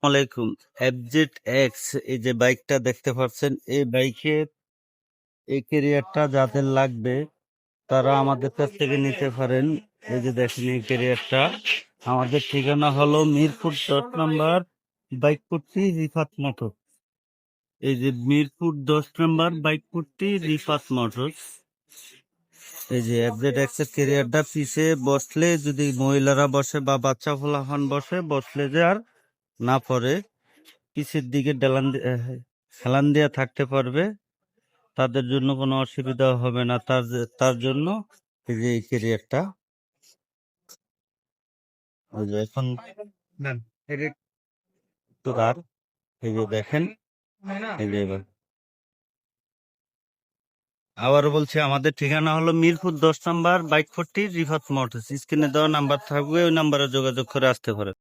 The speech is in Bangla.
আলাইকুম। এফজেড এক্স এই যে বাইকটা দেখতে পাচ্ছেন, এই বাইকের এই ক্যারিয়ারটা যাদের লাগবে তারা আমাদের কাছ থেকে নিতে পারেন। এই যে দেখেন এই ক্যারিয়ারটা, আমাদের ঠিকানা হলো মিরপুর 10 নম্বর বাইকপট্টি রিফাত মোটর। এই যে মিরপুর 10 নম্বর বাইকপট্টি রিফাত মোটর। এই যে এফজেড এক্স এর ক্যারিয়ারটা পিছে বসলে, যদি মহিলারা বসে বা বাচ্চা ফোলাফান বসলে যে আর না পড়ে, পিছের দিকে হেলান দেয়া থাকতে পারবে, তাদের জন্য কোনো অসুবিধা হবে না। তার জন্য এই যে এই ক্যারিয়ারটা, ওই যে এখন আর এই যে দেখেন, এই যে এবার আবারও বলছি, আমাদের ঠিকানা হলো মিরপুর 10 নম্বর বাইকপট্টি রিফাত মোটরস। স্ক্রিনে দেওয়া নাম্বার থাকবে, ওই নাম্বারে যোগাযোগ করে আসতে পারেন।